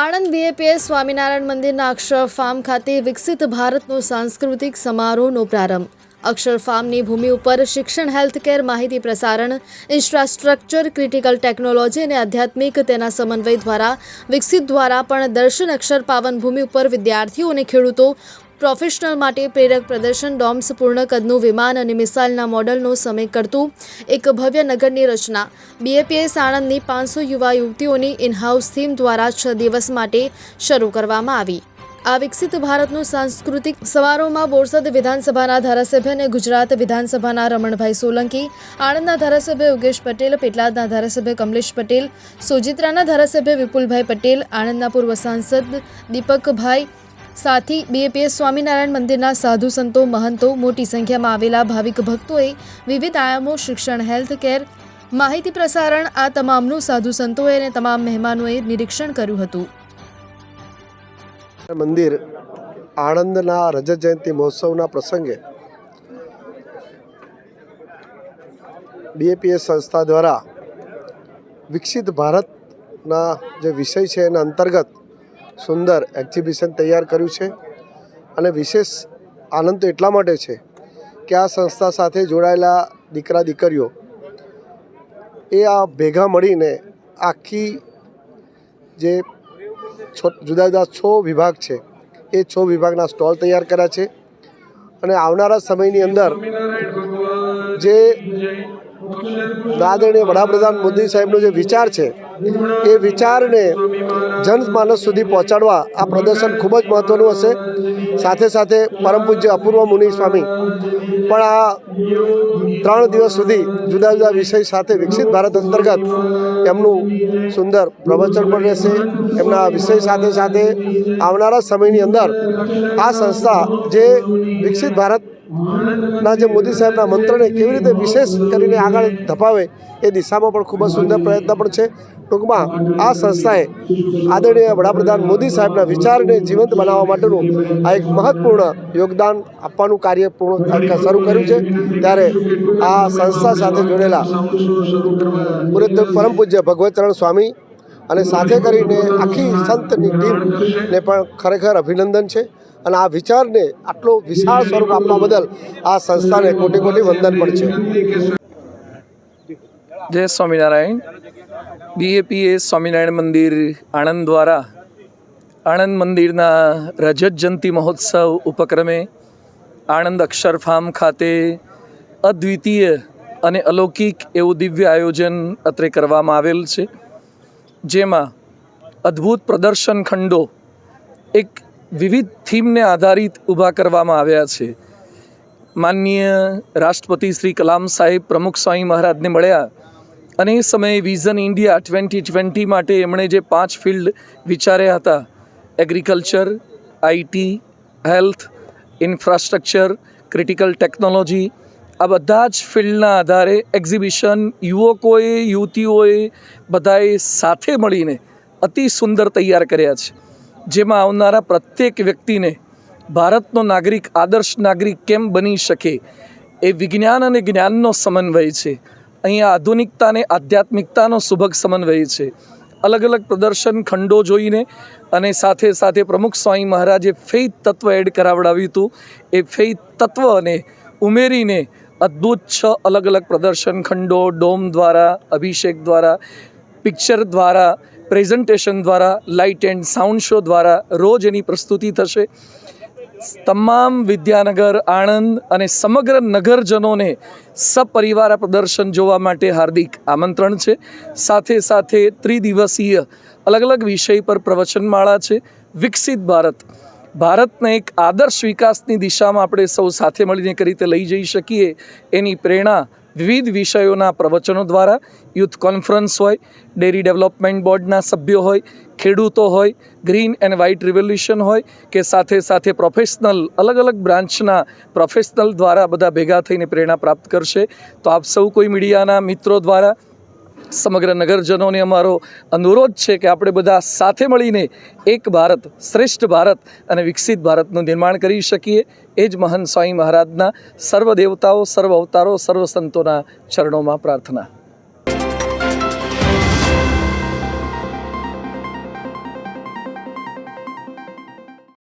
Anand BAPS Swaminarayan મંદિરના અક્ષર farm ખાતે વિકસિત ભારતનો સાંસ્કૃતિક સમારોહનો પ્રારંભ। અક્ષર ફાર્મની ભૂમિ ઉપર શિક્ષણ, હેલ્થકેર, માહિતી પ્રસારણ, ઇન્ફ્રાસ્ટ્રક્ચર, ક્રિટિકલ ટેકનોલોજી અને આધ્યાત્મિક તેના સમન્વય દ્વારા વિકસિત દ્વારા પણ દર્શન અક્ષર પાવન ભૂમિ ઉપર વિદ્યાર્થીઓ અને ખેડૂતો પ્રોફેશનલ માટે પ્રેરક પ્રદર્શન, ડોમ્સ, પૂર્ણ કદનું વિમાન અને મિસાઇલના મોડલનો સમય કરતું એક ભવ્ય નગરની રચના। બીએપીએસ આણંદની 500 યુવા યુવતીઓની ઇનહાઉસ થીમ દ્વારા 6 દિવસ માટે શરૂ કરવામાં આવી। આ વિકસિત ભારતનો સાંસ્કૃતિક સમારોહમાં બોરસદ વિધાનસભાના ધારાસભ્ય અને ગુજરાત વિધાનસભાના રમણભાઈ સોલંકી, આણંદના ધારાસભ્ય યોગેશ પટેલ, પેટલાદના ધારાસભ્ય કમલેશ પટેલ, સોજિત્રાના ધારાસભ્ય વિપુલભાઈ પટેલ, આણંદના પૂર્વ સાંસદ દીપકભાઈ साथी बीएपीएस स्वामीनारायण मंदिरना साधु संतो, महंतो, मोटी संख्या में आवेला भाविक भक्तों विविध आयामों शिक्षण, हेल्थकेर, माहिती प्रसारण आ तमामनु साधु संतोए अने तमाम मेहमानोए निरीक्षण कर्युं हतुं। मंदिर आणंदना रजत जयंती महोत्सवना प्रसंगे बीएपीएस संस्था द्वारा विकसित भारतना जे विषय है एना अंतर्गत सुंदर एक्जिबिशन तैयार कर्યું છે અને વિશેષ આનંદ તો એટલા માટે છે કે આ સંસ્થા સાથે જોડાયેલા દીકરા દીકરીઓ એ આ ભેગા મળીને આખી જે જુદા જુદા 6 વિભાગ છે એ 6 વિભાગના સ્ટોલ તૈયાર કર્યા છે અને આવનારા સમયની અંદર જે આદરણીય વડાપ્રધાન મોદી સાહેબનો જે વિચાર છે એ વિચારને જનમાનસ સુધી પહોંચાડવા આ પ્રદર્શન ખૂબ જ મહત્ત્વનું હશે। સાથે સાથે પરમ પૂજ્ય અપૂર્વ મુનિ સ્વામી પણ આ 3 દિવસ સુધી જુદા જુદા વિષય સાથે વિકસિત ભારત અંતર્ગત એમનું સુંદર પ્રવચન પણ રહેશે। એમના વિષય સાથે સાથે આવનારા સમયની અંદર આ સંસ્થા જે વિકસિત ભારત ना जो मोदी साहेबना मंत्रने केवी रीते विशेष करीने आगळ धपावे ए दिशामां पण खूब ज सुंदर प्रयत्न पण छे। टूंकमां आ संस्थाए आदरणीय वडाप्रधान मोदी साहेबना विचारने जीवंत बनाववा माटेनुं आ एक महत्वपूर्ण योगदान आपवानुं कार्य पूर्ण शरू कर्युं छे। त्यारे आ संस्था साथे जोडेला पूज्य परम पूज्य भगवतचरण स्वामी अने साथे करीने आखी संतनी टीम ने पण खरेखर अभिनंदन छे અને આ વિચારને આટલો વિશાળ સ્વરૂપ આપવા બદલ આ સંસ્થાને કોટી કોટી વંદન પણ છે। જય સ્વામિનારાયણ। બીએપીએસ સ્વામિનારાયણ મંદિર આણંદ દ્વારા આણંદ મંદિરના રજત જયંતિ મહોત્સવ ઉપક્રમે આણંદ અક્ષર ફાર્મ ખાતે અદ્વિતીય અને અલૌકિક એવું દિવ્ય આયોજન અત્રે કરવામાં આવેલ છે, જેમાં અદ્ભુત પ્રદર્શન ખંડો એક विविध थीम ने आधारित ऊभा करवामां आव्या छे। माननीय राष्ट्रपति श्री कलाम साहेब प्रमुख स्वामी महाराज ने मळ्या अने ए समये विजन इंडिया 2020 माटे एमणे जे 5 फील्ड विचार्या हता, agriculture, IT, health, infrastructure, critical technology, आ बधा ज फील्डना आधारे एक्जिबिशन युवकोए युवतीओए बधाए साथे मळीने अति सुंदर तैयार कर्या छे, जेमां आवनारा प्रत्येक व्यक्तिने भारतनो नागरिक आदर्श नागरिक केम बनी शके ए विज्ञान अने ज्ञाननो समन्वय छे। अहींया आधुनिकता ने आध्यात्मिकतानो सुभग समन्वय छे। अलग अलग प्रदर्शन खंडो जोईने अने साथे साथे प्रमुख स्वामी महाराजे फेथ तत्व एड करावडाव्युं हतुं। ए फेथ तत्वने उमेरीने अद्भुत 6 अलग अलग प्रदर्शन खंडो डोम द्वारा, अभिषेक द्वारा, पिक्चर द्वारा, प्रेजेंटेशन द्वारा, लाइट एंड साउंड शो द्वारा रोज एनी प्रस्तुति थशे। तमाम विद्यानगर, आणंद अने समग्र नगरजनोने सपरिवार प्रदर्शन जोवा माटे हार्दिक आमंत्रण छे। साथे साथे त्रिदिवसीय अलग अलग विषय पर प्रवचनमाळा छे। विकसित भारत भारतने एक आदर्श विकासनी दिशामां आपणे सौ साथे मळीने कई रीते लई जई शकीए एनी प्रेरणा विविध विषयों प्रवचनों द्वारा यूथ कॉन्फ्रन्स होय, डेरी डेवलपमेंट बोर्डना सभ्यो होय, खेडूतो होय, ग्रीन एंड व्हाइट रिवोल्यूशन होय के साथे साथे प्रोफेशनल अलग अलग ब्रांचना प्रोफेशनल द्वारा बधा भेगा थईने प्रेरणा प्राप्त करशे। तो आप सौ कोई मीडियाना मित्रों द्वारा समग्र नगरजनोने अमारो अनुरोध है कि आपणे बधा साथे मळीने एक भारत श्रेष्ठ भारत अने विकसित भारतनुं निर्माण करी शकीए। एज महंत स्वामी महाराजना सर्व देवताओं, सर्व अवतारों, सर्व संतोना चरणों में प्रार्थना।